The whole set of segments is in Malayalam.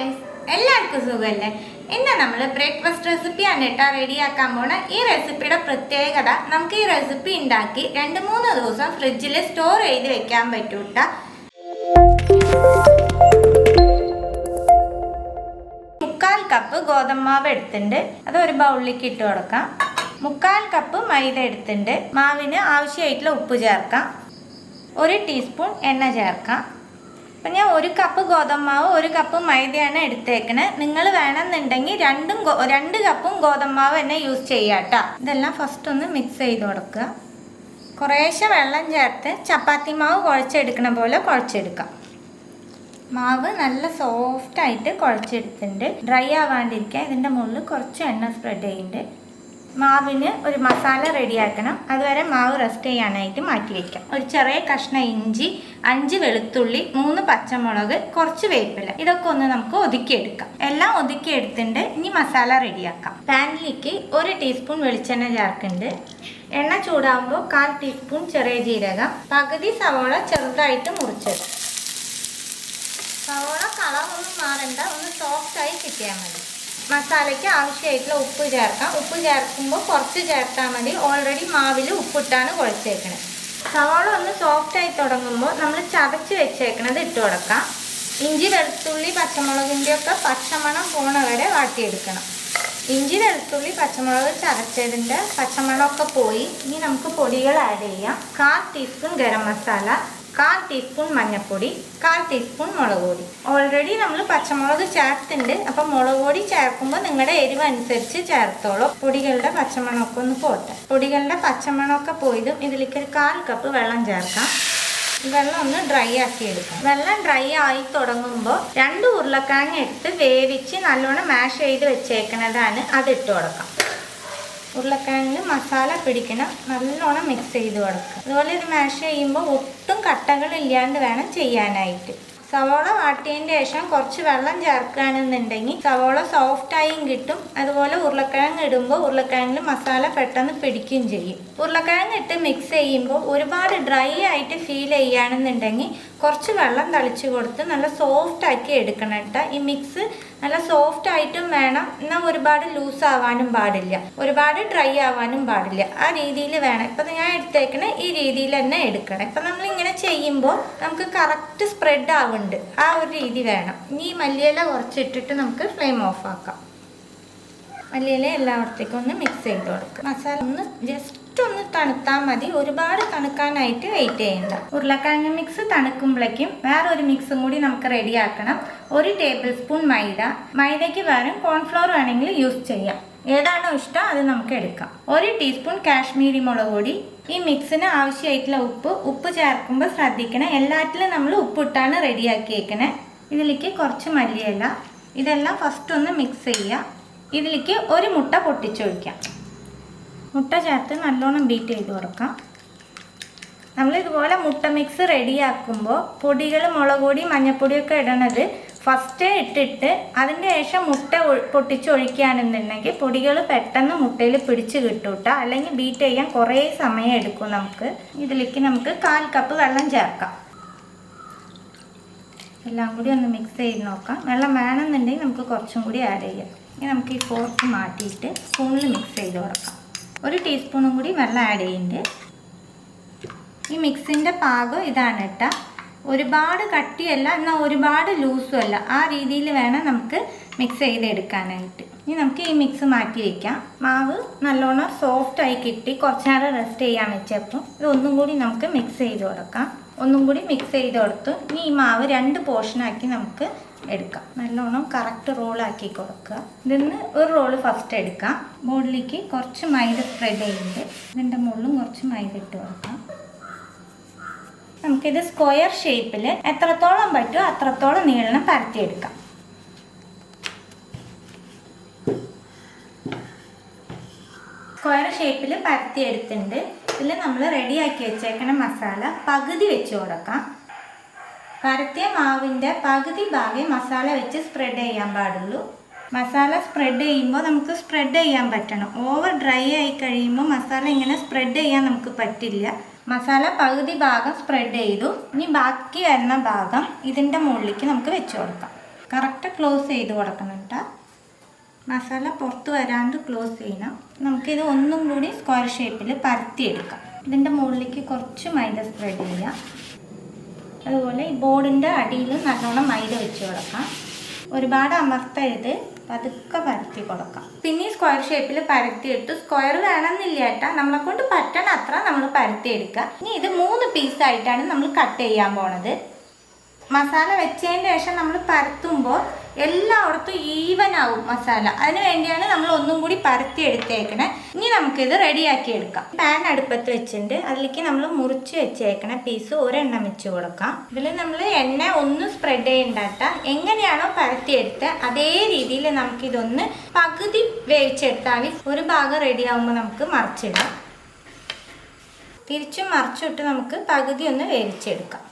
ഗൈസ്, എല്ലാവർക്കും സുഖമല്ലേ? ഇന്ന് നമ്മൾ ബ്രേക്ക്ഫാസ്റ്റ് റെസിപ്പിയാണ് കേട്ടോ റെഡിയാക്കാൻ പോണ. ഈ റെസിപ്പിയുടെ പ്രത്യേകത, നമുക്ക് ഈ റെസിപ്പി ഉണ്ടാക്കി 2-3 ദിവസം ഫ്രിഡ്ജിൽ സ്റ്റോർ ചെയ്ത് വെക്കാൻ പറ്റും കേട്ടോ. 1/4 കപ്പ് ഗോതമ്പ് മാവ് എടുത്തിട്ടുണ്ട്, അത് ഒരു ബൗളിലേക്ക് ഇട്ട് കൊടുക്കാം. 1/4 കപ്പ് മൈദ എടുത്തിട്ടുണ്ട്, മാവിന് ആവശ്യമായിട്ടുള്ള ഉപ്പ് ചേർക്കാം. 1 ടീസ്പൂൺ എണ്ണ ചേർക്കാം. അപ്പം ഞാൻ 1 കപ്പ് ഗോതമ്പ് മാവ് 1 കപ്പ് മൈദയാണ് എടുത്തേക്കണത്. നിങ്ങൾ വേണമെന്നുണ്ടെങ്കിൽ 2 കപ്പും ഗോതമ്പ് മാവ് തന്നെ യൂസ് ചെയ്യാം കേട്ടോ. ഇതെല്ലാം ഫസ്റ്റ് ഒന്ന് മിക്സ് ചെയ്ത് കൊടുക്കുക. കുറേശ്ശെ വെള്ളം ചേർത്ത് ചപ്പാത്തി മാവ് കുഴച്ചെടുക്കണ പോലെ കുഴച്ചെടുക്കാം. മാവ് നല്ല സോഫ്റ്റായിട്ട് കുഴച്ചെടുത്തിട്ടുണ്ട്. ഡ്രൈ ആവാണ്ടിരിക്കാൻ ഇതിൻ്റെ മുകളിൽ കുറച്ച് എണ്ണ സ്പ്രെഡ് ചെയ്യുന്നുണ്ട്. മാവിന് ഒരു മസാല റെഡിയാക്കണം. അതുവരെ മാവ് റെസ്റ്റ് ചെയ്യാനായിട്ട് മാറ്റി വയ്ക്കാം. ഒരു ചെറിയ കഷ്ണം ഇഞ്ചി, 5 വെളുത്തുള്ളി, 3 പച്ചമുളക്, കുറച്ച് വേപ്പില, ഇതൊക്കെ ഒന്ന് നമുക്ക് ഒതുക്കിയെടുക്കാം. എല്ലാം ഒതുക്കിയെടുത്തിട്ടുണ്ട്. ഇനി മസാല റെഡിയാക്കാം. പാനിലേക്ക് 1 ടീസ്പൂൺ വെളിച്ചെണ്ണ ചേർക്കുന്നുണ്ട്. എണ്ണ ചൂടാകുമ്പോൾ 1/4 ടീസ്പൂൺ ചെറിയ ജീരകം, പകുതി സവോള ചെറുതായിട്ട് മുറിച്ചത്. സവോള കളറൊന്നും മാറണ്ട, ഒന്ന് സോഫ്റ്റായി കിട്ടിയാൽ മതി. മസാലയ്ക്ക് ആവശ്യമായിട്ടുള്ള ഉപ്പ് ചേർക്കാം. ഉപ്പ് ചേർക്കുമ്പോൾ കുറച്ച് ചേർത്താൽ മതി. ഓൾറെഡി മാവിൽ ഉപ്പിട്ടാണ് കുഴച്ചേക്കണത്. സവാള ഒന്ന് സോഫ്റ്റായി തുടങ്ങുമ്പോൾ നമ്മൾ ചതച്ച് വെച്ചേക്കണത് ഇട്ട് കൊടുക്കാം. ഇഞ്ചി, വെളുത്തുള്ളി, പച്ചമുളകിൻ്റെ ഒക്കെ പച്ചമണം പോണ വരെ വാട്ടിയെടുക്കണം. ഇഞ്ചി, വെളുത്തുള്ളി, പച്ചമുളക് ചതച്ചതിൻ്റെ പച്ചമണമൊക്കെ പോയി. ഇനി നമുക്ക് പൊടികൾ ആഡ് ചെയ്യാം. 1/4 ടീസ്പൂൺ ഗരം മസാല, 1/4 ടീസ്പൂൺ മഞ്ഞൾപ്പൊടി, 1/4 ടീസ്പൂൺ മുളക് പൊടി. ഓൾറെഡി നമ്മൾ പച്ചമുളക് ചേർത്തിട്ടുണ്ട്. അപ്പം മുളക് പൊടി ചേർക്കുമ്പോൾ നിങ്ങളുടെ എരിവ് അനുസരിച്ച് ചേർത്തോളൂ. പൊടികളുടെ പച്ചമണമൊക്കെ ഒന്ന് പോട്ടെ. പൊടികളുടെ പച്ചമണമൊക്കെ പോയതും ഇതിലേക്ക് ഒരു 1/4 കപ്പ് വെള്ളം ചേർക്കാം. വെള്ളം ഒന്ന് ഡ്രൈ ആക്കി എടുക്കാം. വെള്ളം ഡ്രൈ ആയി തുടങ്ങുമ്പോൾ 2 ഉരുളക്കിഴങ്ങ് എടുത്ത് വേവിച്ച് നല്ലോണം മാഷ് ചെയ്ത് വെച്ചേക്കുന്നതാണ്, അതിട്ട് കൊടുക്കാം. ഉരുളക്കിഴങ്ങിൽ മസാല പിടിക്കണം, നല്ലോണം മിക്സ് ചെയ്ത് കൊടുക്കുക. അതുപോലെ ഇത് മാഷ് ചെയ്യുമ്പോൾ ഒട്ടും കട്ടകളില്ലാണ്ട് വേണം ചെയ്യാനായിട്ട്. സവോള വാട്ടിയതിൻ്റെ ശേഷം കുറച്ച് വെള്ളം ചേർക്കുകയാണെന്നുണ്ടെങ്കിൽ സവോള സോഫ്റ്റായും കിട്ടും. അതുപോലെ ഉരുളക്കിഴങ്ങ് ഇടുമ്പോൾ ഉരുളക്കിഴങ്ങിൽ മസാല പെട്ടെന്ന് പിടിക്കുകയും ചെയ്യും. ഉരുളക്കിഴങ്ങ് ഇട്ട് മിക്സ് ചെയ്യുമ്പോൾ ഒരുപാട് ഡ്രൈ ആയിട്ട് ഫീൽ ചെയ്യുകയാണെന്നുണ്ടെങ്കിൽ കുറച്ച് വെള്ളം തളിച്ച് കൊടുത്ത് നല്ല സോഫ്റ്റാക്കി എടുക്കണം കേട്ടോ. ഈ മിക്സ് നല്ല സോഫ്റ്റായിട്ടും വേണം, എന്നാൽ ഒരുപാട് ലൂസ് ആവാനും പാടില്ല, ഒരുപാട് ഡ്രൈ ആവാനും പാടില്ല. ആ രീതിയിൽ വേണം. ഇപ്പം ഞാൻ എടുത്തേക്കണ ഈ രീതിയിൽ തന്നെ എടുക്കണം. ഇപ്പം നമ്മളിങ്ങനെ ചെയ്യുമ്പോൾ നമുക്ക് കറക്റ്റ് സ്പ്രെഡ് ആവുന്നുണ്ട്. ആ ഒരു രീതി വേണം. ഇനി മല്ലിയില കുറച്ചിട്ടിട്ട് നമുക്ക് ഫ്ലെയിം ഓഫ് ആക്കാം. മല്ലിയില എല്ലായിടത്തേക്കും ഒന്ന് മിക്സ് ചെയ്ത് കൊടുക്കുക. മസാല ഒന്ന് ജസ്റ്റ് ഒന്ന് തണുത്താൽ മതി, ഒരുപാട് തണുക്കാനായിട്ട് വെയിറ്റ് ചെയ്യണ്ട. ഉരുളക്കിഴങ്ങ് മിക്സ് തണുക്കുമ്പോഴേക്കും വേറൊരു മിക്സും കൂടി നമുക്ക് റെഡിയാക്കണം. 1 ടേബിൾ സ്പൂൺ മൈദ. മൈദയ്ക്ക് പകരം കോൺഫ്ലോർ വേണമെങ്കിൽ യൂസ് ചെയ്യാം. ഏതാണോ ഇഷ്ടം അത് നമുക്ക് എടുക്കാം. 1 ടീസ്പൂൺ കാശ്മീരി മുളക് പൊടി. ഈ മിക്സിന് ആവശ്യമായിട്ടുള്ള ഉപ്പ് ചേർക്കുമ്പോൾ ശ്രദ്ധിക്കണം. എല്ലാറ്റിലും നമ്മൾ ഉപ്പിട്ടാണ് റെഡിയാക്കിയേക്കണേ. ഇതിലേക്ക് കുറച്ച് മല്ലിയില. ഇതെല്ലാം ഫസ്റ്റ് ഒന്ന് മിക്സ് ചെയ്യുക. ഇതിലേക്ക് 1 മുട്ട പൊട്ടിച്ചൊഴിക്കാം. മുട്ട ചേർത്ത് നല്ലോണം ബീറ്റ് ചെയ്ത് കൊടുക്കാം. നമ്മളിതുപോലെ മുട്ട മിക്സ് റെഡിയാക്കുമ്പോൾ പൊടികൾ, മുളക് പൊടി, മഞ്ഞൾപ്പൊടിയൊക്കെ ഇടണത് ഫസ്റ്റ് ഇട്ടിട്ട് അതിൻ്റെ ശേഷം മുട്ട പൊട്ടിച്ചൊഴിക്കുകയാണെന്നുണ്ടെങ്കിൽ പൊടികൾ പെട്ടെന്ന് മുട്ടയിൽ പിടിച്ച് കിട്ടും കേട്ടോ. അല്ലെങ്കിൽ ബീറ്റ് ചെയ്യാൻ കുറേ സമയം എടുക്കും നമുക്ക്. ഇതിലേക്ക് നമുക്ക് 1/4 കപ്പ് വെള്ളം ചേർക്കാം. എല്ലാം കൂടി ഒന്ന് മിക്സ് ചെയ്ത് നോക്കാം. വെള്ളം വേണമെന്നുണ്ടെങ്കിൽ നമുക്ക് കുറച്ചും കൂടി ആഡ് ചെയ്യാം. ഇനി നമുക്ക് ഈ ഫോർക്ക് മാറ്റിയിട്ട് സ്പൂണിൽ മിക്സ് ചെയ്ത് കൊടുക്കാം. 1 ടീസ്പൂണും കൂടി വെള്ളം ആഡ് ചെയ്യുന്നുണ്ട്. ഈ മിക്സിൻ്റെ പാകം ഇതാണ് കേട്ടോ. ഒരുപാട് കട്ടിയല്ല, എന്നാൽ ഒരുപാട് ലൂസും അല്ല. ആ രീതിയിൽ വേണം നമുക്ക് മിക്സ് ചെയ്തെടുക്കാനായിട്ട്. ഇനി നമുക്ക് ഈ മിക്സ് മാറ്റി വയ്ക്കാം. മാവ് നല്ലോണം സോഫ്റ്റായി കിട്ടി. കുറച്ച് നേരം റെസ്റ്റ് ചെയ്യാൻ വെച്ചപ്പോൾ ഇതൊന്നും കൂടി നമുക്ക് മിക്സ് ചെയ്ത് കൊടുക്കാം. ഒന്നും കൂടി മിക്സ് ചെയ്ത് കൊടുത്തു. ഇനി ഈ മാവ് 2 പോർഷനാക്കി നമുക്ക് എടുക്കാം. നല്ലോണം കറക്റ്റ് റോളാക്കി കൊടുക്കുക. ഇതിന്ന് ഒരു റോള് ഫസ്റ്റ് എടുക്കാം. ബോളിലേക്ക് കുറച്ച് മൈദ സ്പ്രെഡ് ചെയ്യുന്നുണ്ട്. ഇതിൻ്റെ മുകളിലും കുറച്ച് മൈദ ഇട്ട് കൊടുക്കാം. നമുക്കിത് സ്ക്വയർ ഷേപ്പിൽ എത്രത്തോളം പറ്റുമോ അത്രത്തോളം നീളം പരത്തിയെടുക്കാം. സ്ക്വയർ ഷേപ്പിൽ പരത്തിയെടുത്തിട്ടുണ്ട്. ഇതിൽ നമ്മൾ റെഡിയാക്കി വെച്ചേക്കണ മസാല പകുതി വെച്ച് കൊടുക്കാം. പരത്തിയ മാവിൻ്റെ പകുതി ഭാഗം മസാല വെച്ച് സ്പ്രെഡ് ചെയ്യാൻ പാടുള്ളൂ. മസാല സ്പ്രെഡ് ചെയ്യുമ്പോൾ നമുക്ക് സ്പ്രെഡ് ചെയ്യാൻ പറ്റണം. ഓവർ ഡ്രൈ ആയി കഴിയുമ്പോൾ മസാല ഇങ്ങനെ സ്പ്രെഡ് ചെയ്യാൻ നമുക്ക് പറ്റില്ല. മസാല പകുതി ഭാഗം സ്പ്രെഡ് ചെയ്തു. ഇനി ബാക്കി വരുന്ന ഭാഗം ഇതിൻ്റെ മുകളിലേക്ക് നമുക്ക് വെച്ച് കൊടുക്കാം. കറക്റ്റ് ക്ലോസ് ചെയ്ത് കൊടുക്കണം കേട്ടോ. മസാല പുറത്ത് വരാണ്ട് ക്ലോസ് ചെയ്യണം. നമുക്കിത് ഒന്നും കൂടി സ്ക്വയർ ഷേപ്പിൽ പരത്തിയെടുക്കാം. ഇതിൻ്റെ മുകളിലേക്ക് കുറച്ച് മൈദ സ്പ്രെഡ് ചെയ്യാം. അതുപോലെ ഈ ബോർഡിൻ്റെ അടിയിൽ നല്ലോണം മൈദ വെച്ച് കൊടുക്കാം. ഒരുപാട് അമർത്തരുത്, പതുക്കെ പരത്തി കൊടുക്കാം. പിന്നെ ഈ സ്ക്വയർ ഷേപ്പിൽ പരത്തിയെടുത്തു. സ്ക്വയർ വേണമെന്നില്ല കേട്ടോ, നമ്മളെ കൊണ്ട് പറ്റണ അത്ര നമ്മൾ പരത്തിയെടുക്കുക. ഇനി ഇത് 3 പീസായിട്ടാണ് നമ്മൾ കട്ട് ചെയ്യാൻ പോണത്. മസാല വെച്ചതിന് ശേഷം നമ്മൾ പരത്തുമ്പോൾ എല്ലായിടത്തും ഈവൻ ആവും മസാല. അതിന് വേണ്ടിയാണ് നമ്മൾ ഒന്നും കൂടി പരത്തി എടുത്തേക്കണേ. ഇനി നമുക്കിത് റെഡിയാക്കി എടുക്കാം. പാൻ അടുപ്പത്ത് വെച്ചിട്ടുണ്ട്. അതിലേക്ക് നമ്മൾ മുറിച്ച് വെച്ചേക്കണ പീസ് ഒരെണ്ണം വെച്ച് കൊടുക്കാം. ഇതിൽ നമ്മൾ എണ്ണ ഒന്ന് സ്പ്രെഡ് ചെയ്യണ്ടാട്ട. എങ്ങനെയാണോ പരത്തിയെടുത്ത് അതേ രീതിയിൽ നമുക്കിതൊന്ന് പകുതി വേവിച്ചെടുത്താൽ ഒരു ഭാഗം റെഡി ആകുമ്പോൾ നമുക്ക് മറിച്ചിടാം. തിരിച്ചും മറിച്ചിട്ട് നമുക്ക് പകുതി ഒന്ന് വേവിച്ചെടുക്കാം.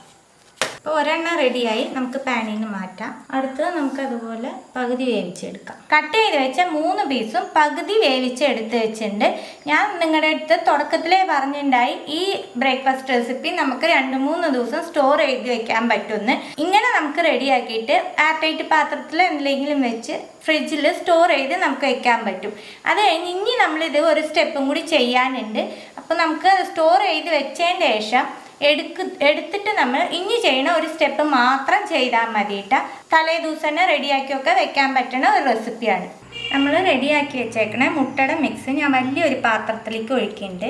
അപ്പോൾ ഒരെണ്ണം റെഡിയായി, നമുക്ക് പാനിൽ നിന്ന് മാറ്റാം. അടുത്തത് നമുക്ക് അതുപോലെ പകുതി വേവിച്ചെടുക്കാം. കട്ട് ചെയ്ത് വെച്ച 3 പീസും പകുതി വേവിച്ചെടുത്ത് വെച്ചിട്ടുണ്ട്. ഞാൻ നിങ്ങളുടെ അടുത്ത് തുടക്കത്തിലേ പറഞ്ഞിട്ടുണ്ടായി ഈ ബ്രേക്ക്ഫാസ്റ്റ് റെസിപ്പി നമുക്ക് 2-3 ദിവസം സ്റ്റോർ ചെയ്ത് വെക്കാൻ പറ്റുമെന്ന്. ഇങ്ങനെ നമുക്ക് റെഡിയാക്കിയിട്ട് എയർടൈറ്റ് പാത്രത്തിൽ എന്തെങ്കിലും വെച്ച് ഫ്രിഡ്ജിൽ സ്റ്റോർ ചെയ്ത് നമുക്ക് വെക്കാൻ പറ്റും. അത് കഴിഞ്ഞ് ഇനി നമ്മളിത് ഒരു സ്റ്റെപ്പും കൂടി ചെയ്യാനുണ്ട്. അപ്പോൾ നമുക്ക് സ്റ്റോർ ചെയ്ത് വെച്ചതിന് ശേഷം എടുത്തിട്ട് നമ്മൾ ഇനി ചെയ്യണ ഒരു സ്റ്റെപ്പ് മാത്രം ചെയ്താൽ മതിയിട്ടാ. തലേ ദിവസം തന്നെ റെഡിയാക്കിയൊക്കെ വെക്കാൻ പറ്റുന്ന ഒരു റെസിപ്പിയാണ്. നമ്മൾ റെഡിയാക്കി വെച്ചേക്കണ മുട്ടയുടെ മിക്സ് ഞാൻ വലിയൊരു പാത്രത്തിലേക്ക് ഒഴിക്കുന്നുണ്ട്.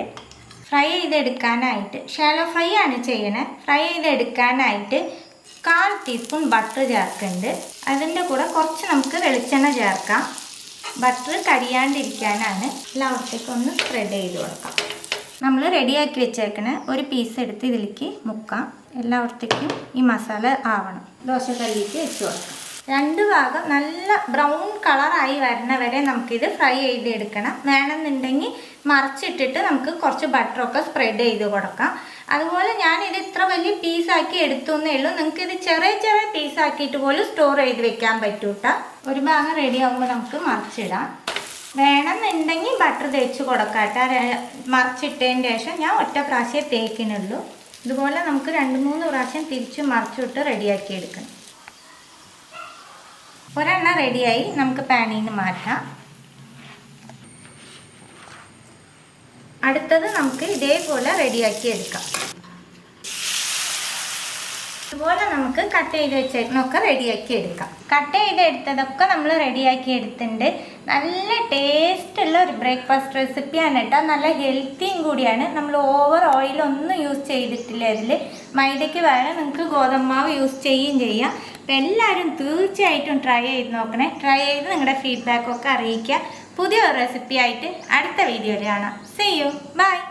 ഫ്രൈ ചെയ്തെടുക്കാനായിട്ട് ഷാലോ ഫ്രൈ ആണ് ചെയ്യണേ. ഫ്രൈ ചെയ്തെടുക്കാനായിട്ട് 1/4 ടീസ്പൂൺ ബട്ടർ ചേർക്കുന്നുണ്ട്. അതിൻ്റെ കൂടെ കുറച്ച് നമുക്ക് വെളിച്ചെണ്ണ ചേർക്കാം. ബട്ടർ കരിയാണ്ടിരിക്കാനാണ്. എല്ലാവർക്കും ഒന്ന് സ്പ്രെഡ് ചെയ്ത് കൊടുക്കാം. നമ്മൾ റെഡിയാക്കി വെച്ചേക്കണ ഒരു പീസ് എടുത്ത് ഇതിലേക്ക് മുക്കാം. എല്ലാവർക്കും ഈ മസാല ആവണം. ദോശക്കല്ലിലേക്ക് വെച്ച് കൊടുക്കാം. 2 ഭാഗം നല്ല ബ്രൗൺ കളറായി വരുന്ന വരെ നമുക്കിത് ഫ്രൈ ചെയ്തെടുക്കണം. വേണമെന്നുണ്ടെങ്കിൽ മറിച്ചിട്ടിട്ട് നമുക്ക് കുറച്ച് ബട്ടറൊക്കെ സ്പ്രെഡ് ചെയ്ത് കൊടുക്കാം. അതുപോലെ ഞാനിത് ഇത്ര വലിയ പീസാക്കി എടുത്തുന്നേ ഉള്ളൂ. നിങ്ങൾക്ക് ഇത് ചെറിയ ചെറിയ പീസാക്കിയിട്ട് പോലും സ്റ്റോർ ചെയ്ത് വെക്കാൻ പറ്റൂട്ടാ. ഒരു ഭാഗം റെഡി ആകുമ്പോൾ നമുക്ക് മറിച്ചിടാം. വേണമെന്നുണ്ടെങ്കിൽ ബട്ടർ തേച്ച് കൊടുക്കാട്ടെ. മറിച്ചിട്ടതിന് ശേഷം ഞാൻ ഒറ്റ പ്രാവശ്യം തേക്കിനുള്ളൂ. ഇതുപോലെ നമുക്ക് 2-3 പ്രാവശ്യം തിരിച്ച് മറിച്ചിട്ട് റെഡിയാക്കി എടുക്കണം. ഒരെണ്ണം റെഡിയായി, നമുക്ക് പാനിൽ നിന്ന് മാറ്റാം. അടുത്തത് നമുക്ക് ഇതേപോലെ റെഡിയാക്കി എടുക്കാം. ഇതുപോലെ നമുക്ക് കട്ട് ചെയ്ത് വെച്ചേക്കണൊക്കെ റെഡിയാക്കി എടുക്കാം. കട്ട് ചെയ്തെടുത്തതൊക്കെ നമ്മൾ റെഡിയാക്കി എടുത്തിട്ടുണ്ട്. നല്ല ടേസ്റ്റുള്ള ഒരു ബ്രേക്ക്ഫാസ്റ്റ് റെസിപ്പിയാണ് കേട്ടോ. നല്ല ഹെൽത്തിയും കൂടിയാണ്. നമ്മൾ ഓവർ ഓയിലൊന്നും യൂസ് ചെയ്തിട്ടില്ല. അതിൽ മൈദയ്ക്ക് പകരം നിങ്ങൾക്ക് ഗോതമ്പാവ് യൂസ് ചെയ്യുകയും ചെയ്യാം. അപ്പോൾ എല്ലാവരും തീർച്ചയായിട്ടും ട്രൈ ചെയ്ത് നോക്കണേ. ട്രൈ ചെയ്ത് നിങ്ങളുടെ ഫീഡ്ബാക്കൊക്കെ അറിയിക്കുക. പുതിയൊരു റെസിപ്പി ആയിട്ട് അടുത്ത വീഡിയോയിൽ കാണാം. See you. Bye.